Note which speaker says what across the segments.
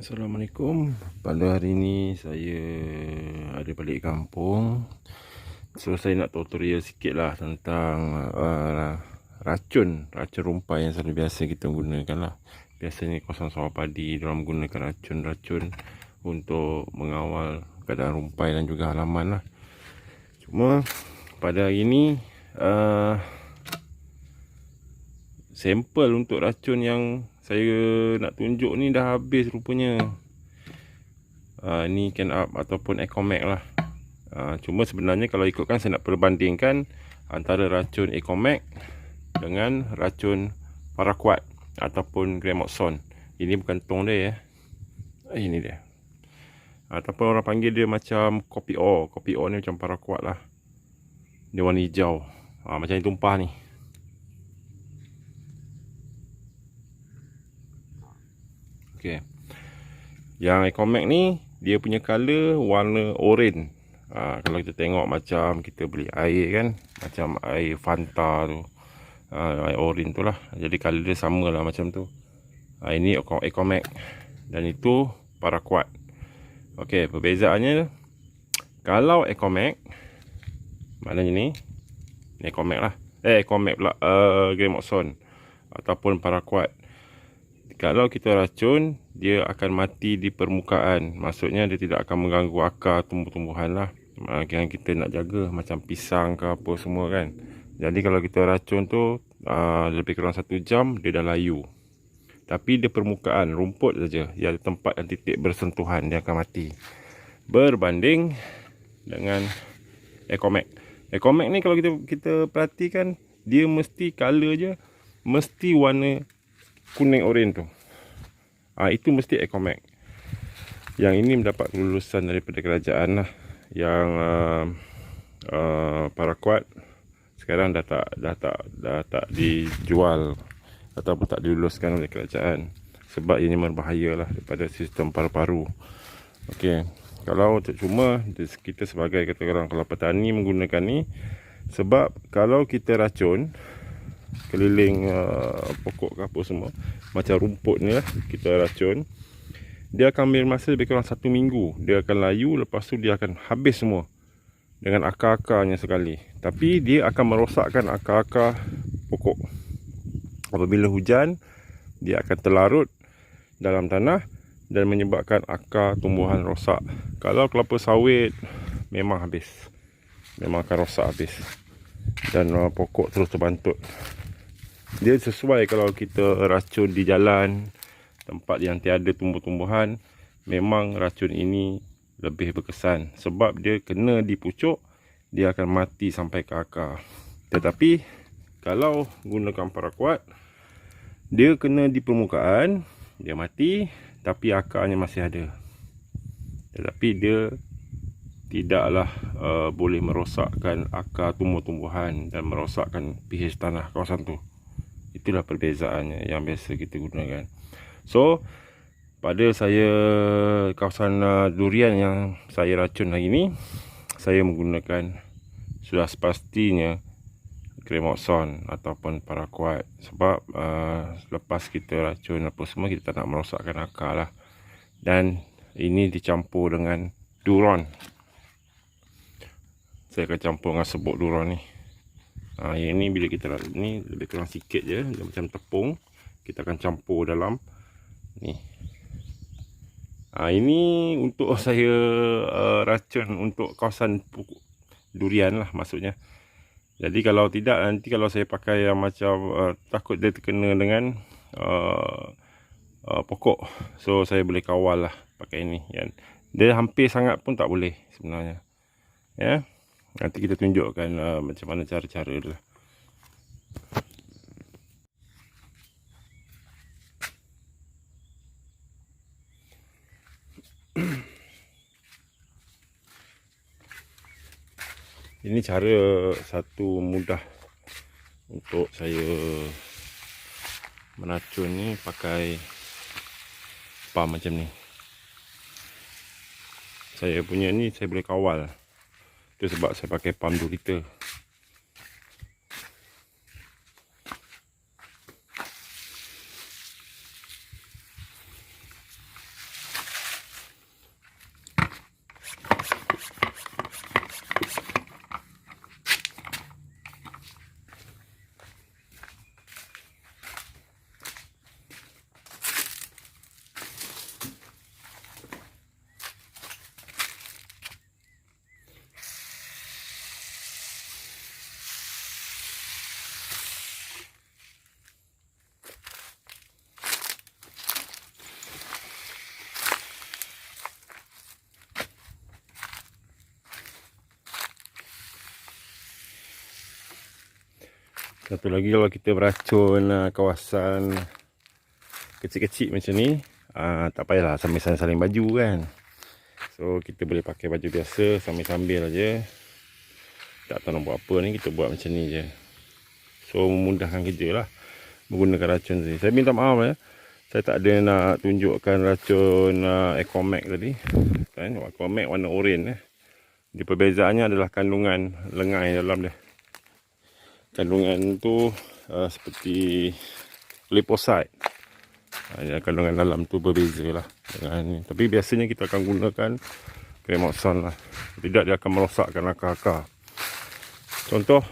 Speaker 1: Assalamualaikum. Pada hari ini saya ada balik kampung. So saya nak tutorial sikit lah tentang racun rumpai yang selalu biasa kita gunakan lah. Biasanya kawasan sawah padi dalam menggunakan racun untuk mengawal keadaan rumpai dan juga halaman lah. Cuma pada hari ini sampel untuk racun yang saya nak tunjuk ni dah habis rupanya. Ni Can Up ataupun Ecomax lah. Cuma sebenarnya kalau ikutkan saya nak perbandingkan antara racun Ecomax dengan racun paraquat ataupun Gramoxone. Ini bukan tong dia ya. Ini dia. Ataupun orang panggil dia macam kopi O. Kopi O ni macam paraquat lah. Dia warna hijau. Macam ni tumpah ni. Okey. Yang Ecomax ni dia punya color warna oranye. Kalau kita tengok macam kita beli air kan, macam air Fanta tu, air oranye tu lah. Jadi color dia sama lah macam tu. Ini Ecomax dan itu paraquat. Okey, perbezaannya kalau Ecomax, maknanya ni Ecomax lah. Ecomax pula, Gramoxone ataupun paraquat. Kalau kita racun, dia akan mati di permukaan. Maksudnya dia tidak akan mengganggu akar tumbuh-tumbuhan lah. Yang kita nak jaga macam pisang ke apa semua kan. Jadi kalau kita racun tu lebih kurang 1 jam dia dah layu. Tapi dia permukaan, rumput saja. Dia ada tempat dan titik bersentuhan, dia akan mati. Berbanding dengan Ecomax. Ecomax ni kalau kita perhatikan, dia mesti color je, mesti warna kuning oranye tu. Itu mesti Ecomax. Yang ini mendapat kelulusan daripada kerajaan lah. Yang paraquat sekarang dah tak dijual ataupun tak diluluskan oleh kerajaan sebab ianya berbahaya lah daripada sistem paru-paru. Okey, kalau cuma kita sebagai kata orang, kalau petani menggunakan ni, sebab kalau kita racun keliling pokok ke apa semua, macam rumput ni lah, kita racun, dia akan ambil masa lebih kurang 1 minggu. Dia akan layu, lepas tu dia akan habis semua dengan akar-akarnya sekali. Tapi dia akan merosakkan akar-akar pokok. Apabila hujan, dia akan terlarut dalam tanah dan menyebabkan akar tumbuhan rosak. Kalau kelapa sawit, memang habis, memang akan rosak habis, dan pokok terus terbantut. Dia sesuai kalau kita racun di jalan, tempat yang tiada tumbuh-tumbuhan, memang racun ini lebih berkesan. Sebab dia kena di pucuk, dia akan mati sampai ke akar. Tetapi kalau gunakan paraquat, dia kena di permukaan, dia mati, tapi akarnya masih ada. Tetapi dia tidaklah boleh merosakkan akar tumbuh-tumbuhan dan merosakkan pH tanah kawasan tu. Itulah perbezaannya yang biasa kita gunakan. So, pada saya kawasan durian yang saya racun hari ni, saya menggunakan sudah sepastinya Gramoxone ataupun paraquat. Sebab lepas kita racun apa semua, kita tak nak merosakkan akar lah. Dan ini dicampur dengan duron. Saya akan campur dengan serbuk duron ni. Yang ni bila kita ni lebih kurang sikit je, dia macam tepung. Kita akan campur dalam ni. Ini untuk saya racun untuk kawasan durian lah maksudnya. Jadi kalau tidak, nanti kalau saya pakai yang macam takut dia terkena dengan pokok. So saya boleh kawal lah pakai ini. Dia hampir sangat pun tak boleh sebenarnya. Ya. Nanti kita tunjukkan macam mana cara-cara dia. Ini cara satu mudah untuk saya meracun ni, pakai pump macam ni. Saya punya ni saya boleh kawal. Itu sebab saya pakai pump 2 liter. Satu lagi, kalau kita beracun kawasan kecil-kecil macam ni, tak payahlah sambil saling baju kan. So kita boleh pakai baju biasa sambil-sambil aja. Tak tahu nak buat apa ni, kita buat macam ni je. So memudahkan kerja lah menggunakan racun ni. Saya minta maaf ya, saya tak ada nak tunjukkan racun Ecomax tadi kan. Ecomax warna oranye. Di perbezaannya adalah kandungan lengai dalam dia. Kandungan tu seperti liposide. Kandungan dalam tu berbeza lah dengan ni. Tapi biasanya kita akan gunakan Cremoxone lah. Tidak, dia akan merosakkan akar-akar. Contoh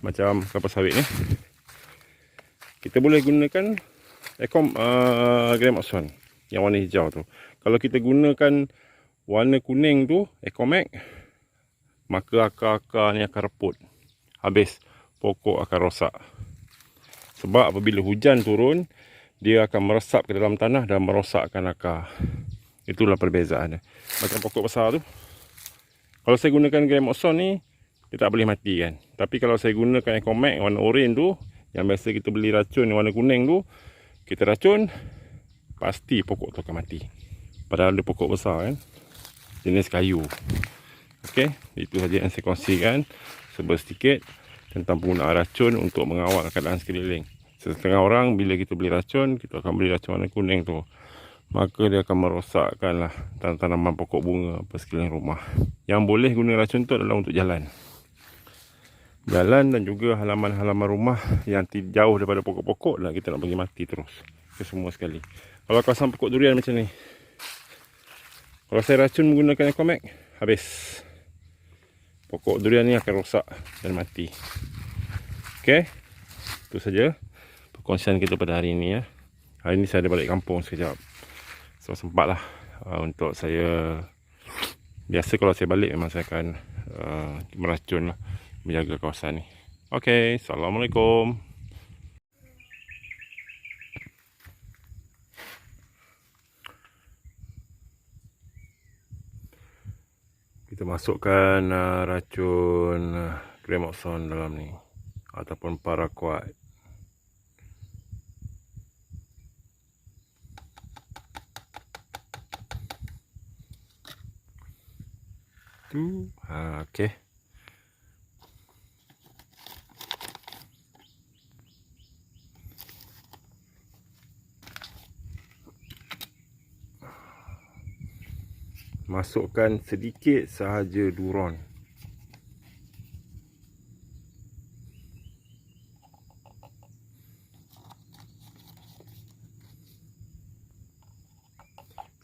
Speaker 1: macam kelapa sawit ni, kita boleh gunakan Cremoxone yang warna hijau tu. Kalau kita gunakan warna kuning tu, Ecomax, maka akar-akar ni akan reput. Habis, pokok akan rosak. Sebab apabila hujan turun, dia akan meresap ke dalam tanah dan merosakkan akar. Itulah perbezaannya. Macam pokok besar tu, kalau saya gunakan Cremoxone ni, dia tak boleh mati kan. Tapi kalau saya gunakan Ecomax warna oranye tu, yang biasa kita beli racun yang warna kuning tu, kita racun, pasti pokok tu akan mati. Padahal dia pokok besar kan, jenis kayu. Okey, itu saja yang saya kongsikan sedikit tentang penggunaan racun untuk mengawal keadaan sekeliling. Setengah orang, bila kita beli racun, kita akan beli racun warna kuning tu, maka dia akan merosakkan lah tanaman pokok bunga apa sekeliling rumah. Yang boleh guna racun tu adalah untuk jalan dan juga halaman-halaman rumah yang jauh daripada pokok-pokok lah, kita nak bagi mati terus ke semua sekali. Kalau kawasan pokok durian macam ni, kalau saya racun menggunakan Ecomax, habis pokok durian ni akan rosak dan mati. Okey, itu saja perkongsian kita pada hari ini ya. Hari ini saya ada balik kampung sekejap, so sempatlah untuk saya. Biasa kalau saya balik memang saya akan meracun lah, menjaga kawasan ni. Okey, Assalamualaikum. Kita masukkan racun Cremoxone dalam ni, ataupun paraquat. Tu, okey. Masukkan sedikit sahaja duron.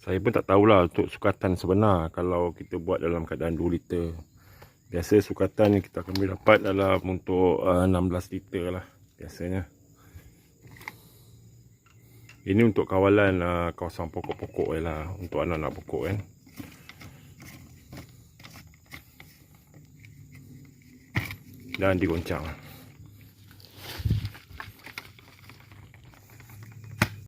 Speaker 1: Saya pun tak tahulah untuk sukatan sebenar kalau kita buat dalam keadaan 2 liter. Biasa sukatan yang kita akan boleh dapat dalam untuk 16 liter lah biasanya. Ini untuk kawalan kawasan pokok-pokok lah, untuk anak-anak pokok kan. Dan digoncang.